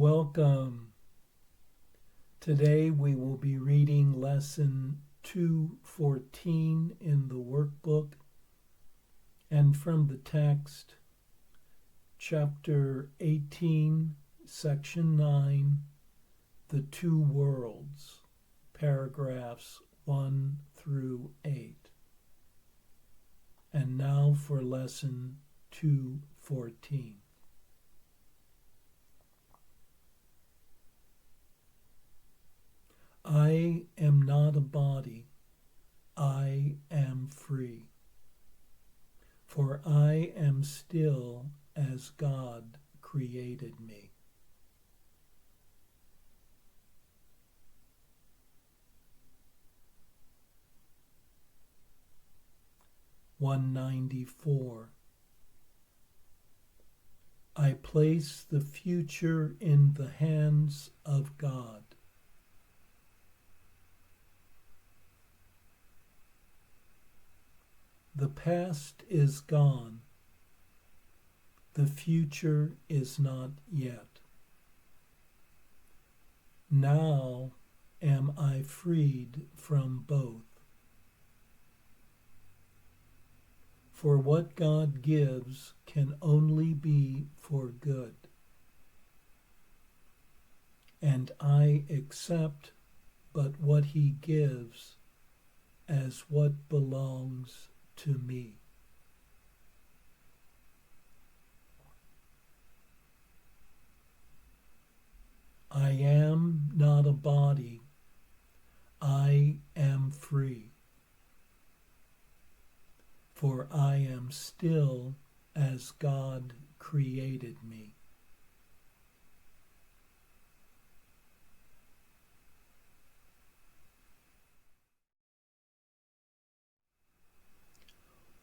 Welcome. Today we will be reading lesson 214 in the workbook and from the text, chapter 18, section 9, the two worlds, paragraphs 1 through 8. And now for lesson 214. I am not a body, I am free, for I am still as God created me. (194) I place the future in the hands of God. The past is gone. The future is not yet. Now am I freed from both. For what God gives can only be for good. And I accept but what He gives as what belongs to me. I am not a body, I am free, for I am still as God created me.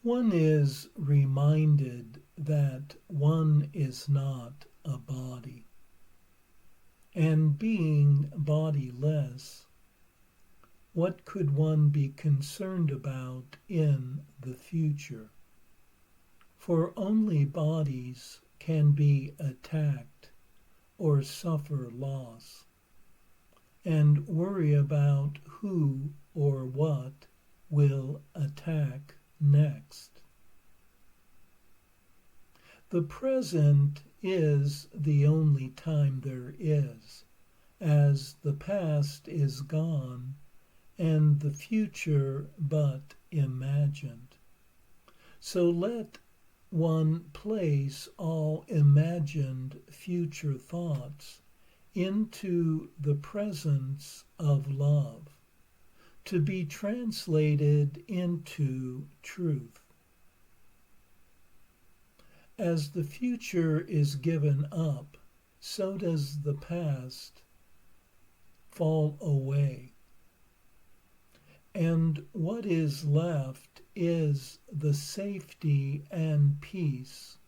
One is reminded that one is not a body, and being bodiless, what could one be concerned about in the future? For only bodies can be attacked or suffer loss, and worry about who or what will attack next. The present is the only time there is, as the past is gone and the future but imagined. So let one place all imagined future thoughts into the presence of love, to be translated into truth. As the future is given up, so does the past fall away. And what is left is the safety and peace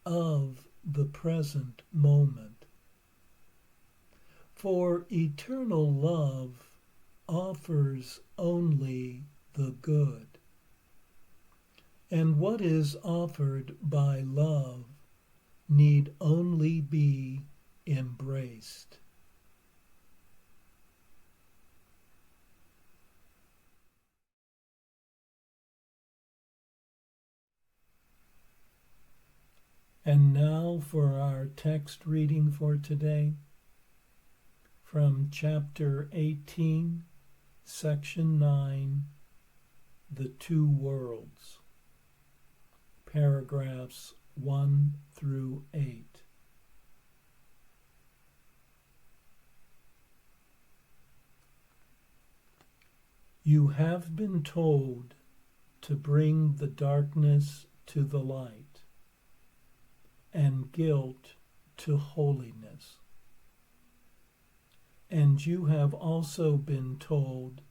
of the present moment. For eternal love offers only the good, and what is offered by love need only be embraced. And now for our text reading for today, from chapter 18, section 9, the two worlds, paragraphs 1 through 8. You have been told to bring the darkness to the light, and guilt to holiness. And you have also been told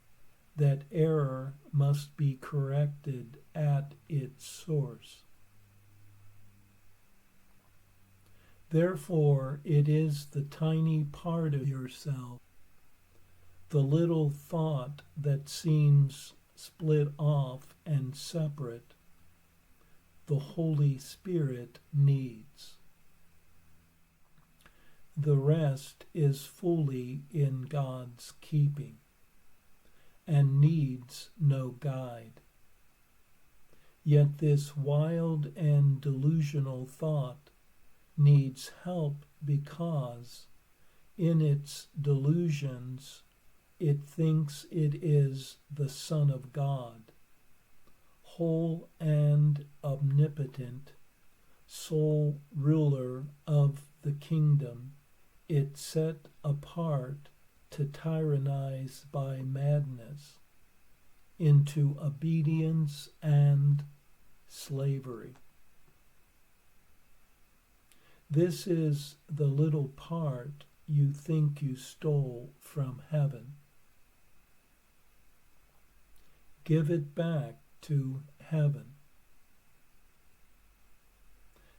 that error must be corrected at its source. Therefore, it is the tiny part of yourself, the little thought that seems split off and separate, the Holy Spirit needs. The rest is fully in God's keeping and needs no guide. Yet this wild and delusional thought needs help because, in its delusions, it thinks it is the Son of God, whole and omnipotent, sole ruler of the kingdom it set apart to tyrannize by madness into obedience and slavery. This is the little part you think you stole from heaven. Give it back to heaven.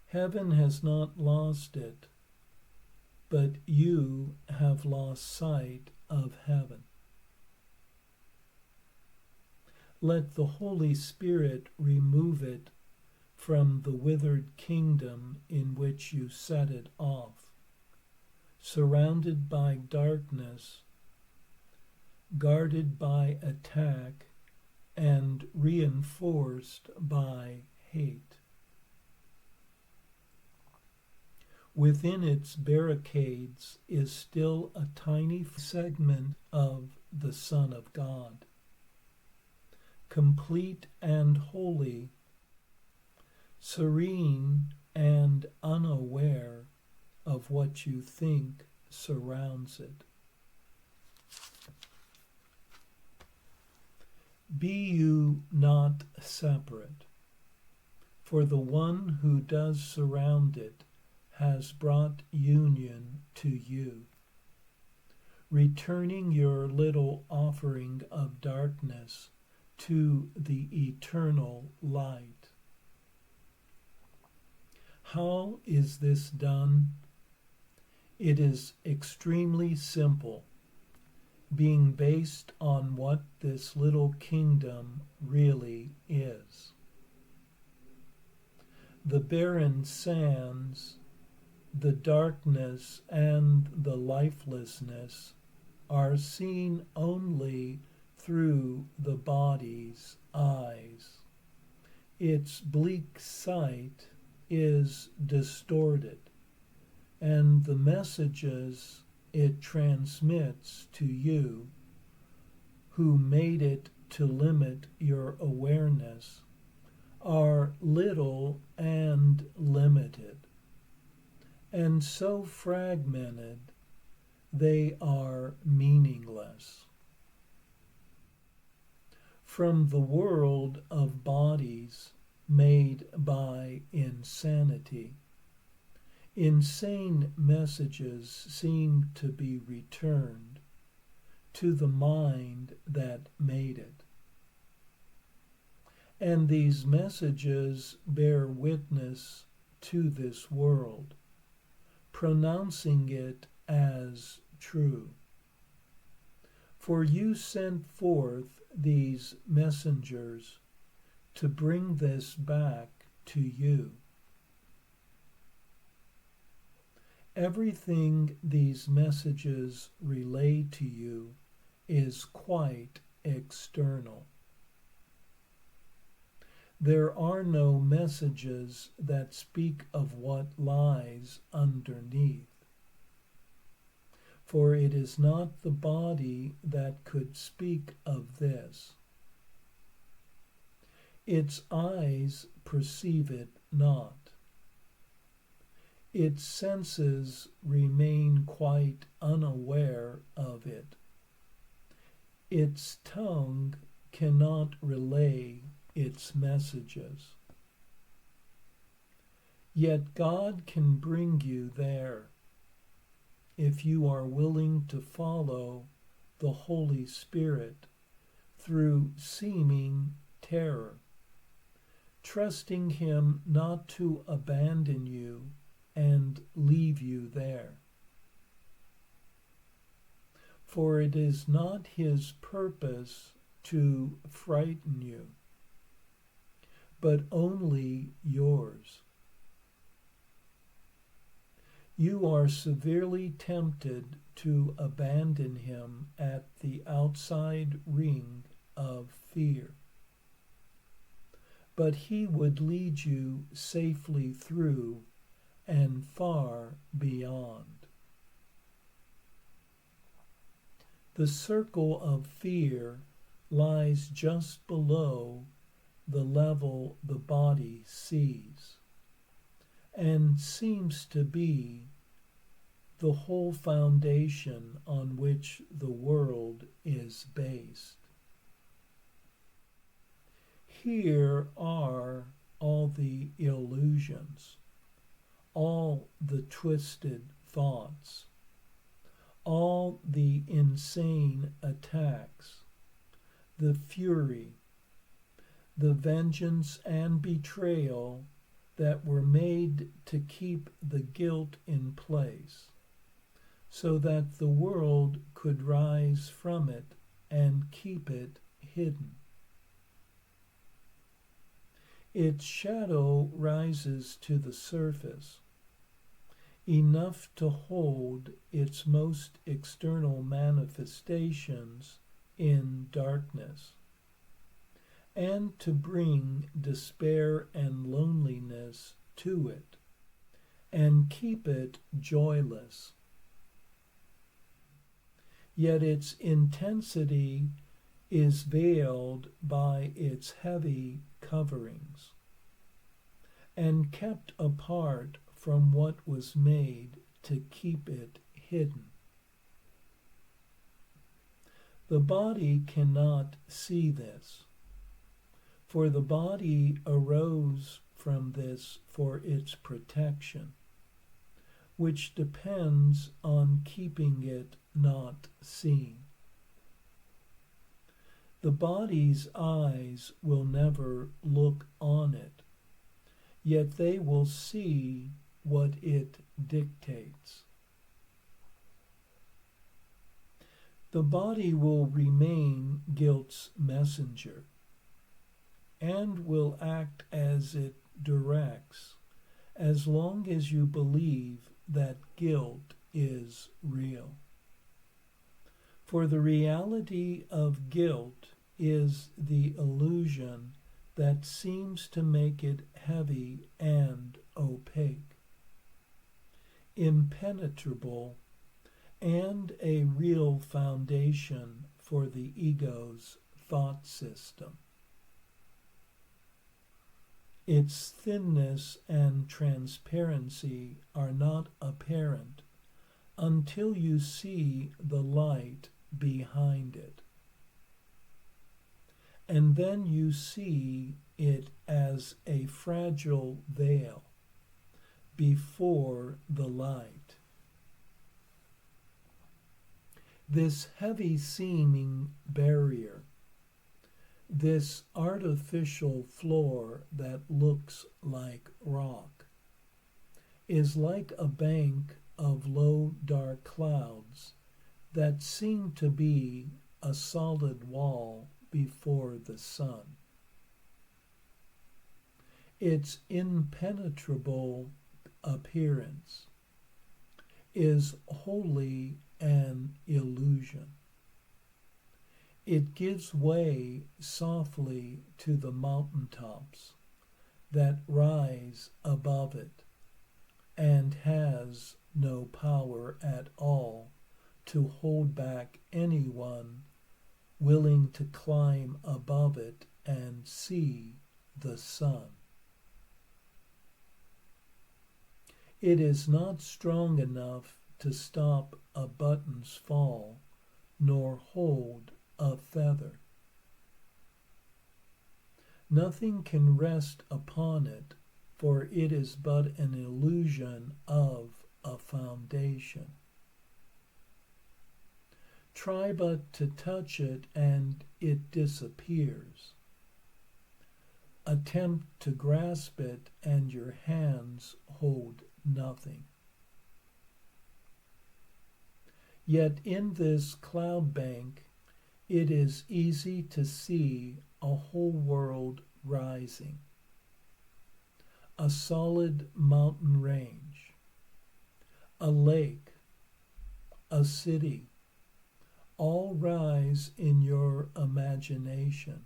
Heaven has not lost it, but you have lost sight of heaven. Let the Holy Spirit remove it from the withered kingdom in which you set it off, surrounded by darkness, guarded by attack, and reinforced by hate. Within its barricades is still a tiny segment of the Son of God, complete and holy, serene and unaware of what you think surrounds it. Be you not separate, for the one who does surround it has brought union to you, returning your little offering of darkness to the eternal light. How is this done? It is extremely simple, being based on what this little kingdom really is. The barren sands, the darkness and the lifelessness are seen only through the body's eyes. Its bleak sight is distorted, and the messages it transmits to you, who made it to limit your awareness, are little and limited, and so fragmented they are meaningless. From the world of bodies made by insanity, insane messages seem to be returned to the mind that made it. And these messages bear witness to this world, pronouncing it as true. For you sent forth these messengers to bring this back to you. Everything these messages relay to you is quite external. There are no messages that speak of what lies underneath, for it is not the body that could speak of this. Its eyes perceive it not. Its senses remain quite unaware of it. Its tongue cannot relay its messages. Yet God can bring you there if you are willing to follow the Holy Spirit through seeming terror, trusting Him not to abandon you and leave you there. For it is not His purpose to frighten you, but only yours. you are severely tempted to abandon him at the outside ring of fear. But he would lead you safely through and far beyond. The circle of fear lies just below the level the body sees, and seems to be the whole foundation on which the world is based. Here are all the illusions, all the twisted thoughts, all the insane attacks, the fury, the vengeance and betrayal that were made to keep the guilt in place, so that the world could rise from it and keep it hidden. Its shadow rises to the surface, enough to hold its most external manifestations in darkness, and to bring despair and loneliness to it, and keep it joyless. Yet its intensity is veiled by its heavy coverings, and kept apart from what was made to keep it hidden. The body cannot see this, for the body arose from this for its protection, which depends on keeping it not seen. The body's eyes will never look on it, yet they will see what it dictates. The body will remain guilt's messenger, and will act as it directs, as long as you believe that guilt is real. For the reality of guilt is the illusion that seems to make it heavy and opaque, impenetrable, and a real foundation for the ego's thought system. Its thinness and transparency are not apparent until you see the light behind it. And then you see it as a fragile veil before the light. This heavy-seeming barrier, this artificial floor that looks like rock, is like a bank of low, dark clouds that seem to be a solid wall before the sun. Its impenetrable appearance is wholly an illusion. It gives way softly to the mountaintops that rise above it, and has no power at all to hold back anyone willing to climb above it and see the sun. It is not strong enough to stop a button's fall, nor hold a feather. Nothing can rest upon it, for it is but an illusion of a foundation. Try but to touch it, and it disappears. Attempt to grasp it, and your hands hold nothing. Yet in this cloud bank, it is easy to see a whole world rising, a solid mountain range, a lake, a city, all rise in your imagination.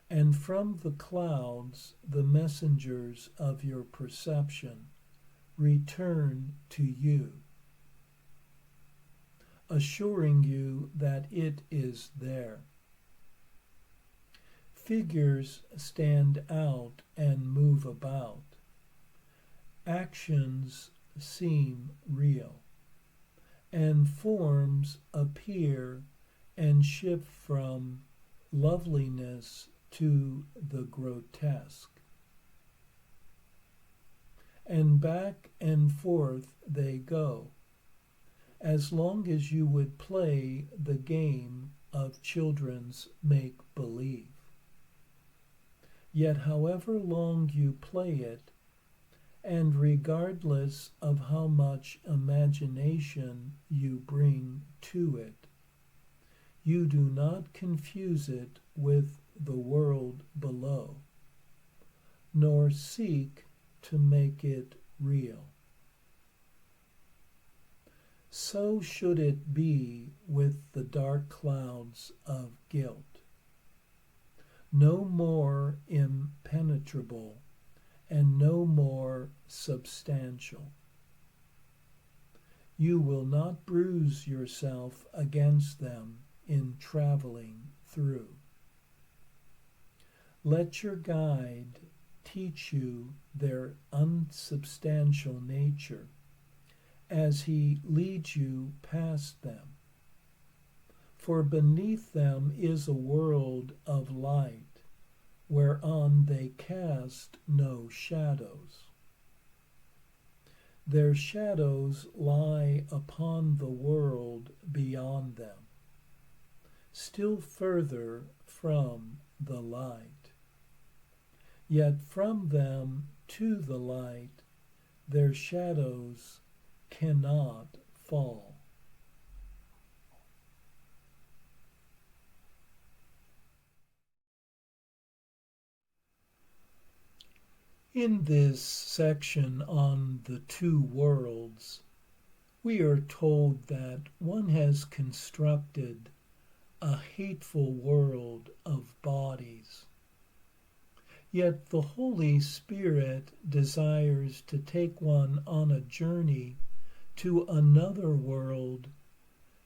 And from the clouds, the messengers of your perception return to you, assuring you that it is there. Figures stand out and move about. Actions seem real, and forms appear and shift from loveliness to the grotesque. And back and forth they go, as long as you would play the game of children's make-believe. Yet however long you play it, and regardless of how much imagination you bring to it, you do not confuse it with the world below, nor seek to make it real. So should it be with the dark clouds of guilt. No more impenetrable and no more substantial. You will not bruise yourself against them in traveling through. Let your guide teach you their unsubstantial nature as he leads you past them. For beneath them is a world of light, whereon they cast no shadows. Their shadows lie upon the world beyond them, still further from the light. Yet from them to the light their shadows cannot fall. In this section on the two worlds, we are told that one has constructed a hateful world of bodies. Yet the Holy Spirit desires to take one on a journey to another world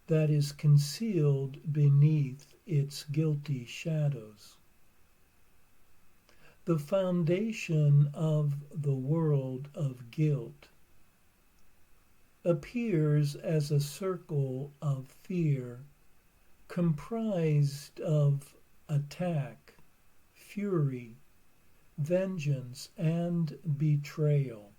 that is concealed beneath its guilty shadows. The foundation of the world of guilt appears as a circle of fear comprised of attack, fury, vengeance, and betrayal.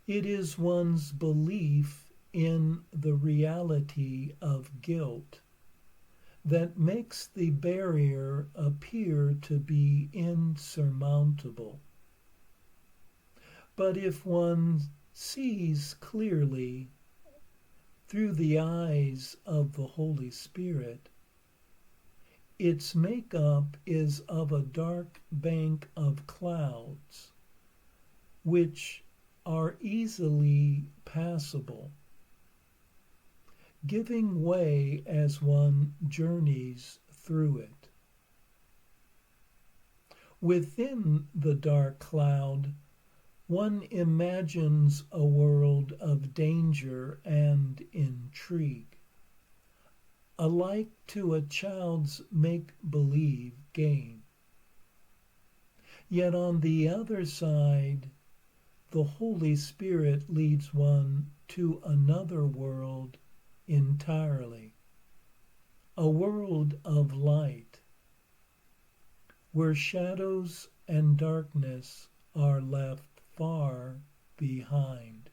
It is one's belief in the reality of guilt that makes the barrier appear to be insurmountable. But if one sees clearly through the eyes of the Holy Spirit, its makeup is of a dark bank of clouds, which are easily passable, giving way as one journeys through it. Within the dark cloud, one imagines a world of danger and intrigue, alike to a child's make-believe game. Yet on the other side, the Holy Spirit leads one to another world entirely, a world of light, where shadows and darkness are left far behind.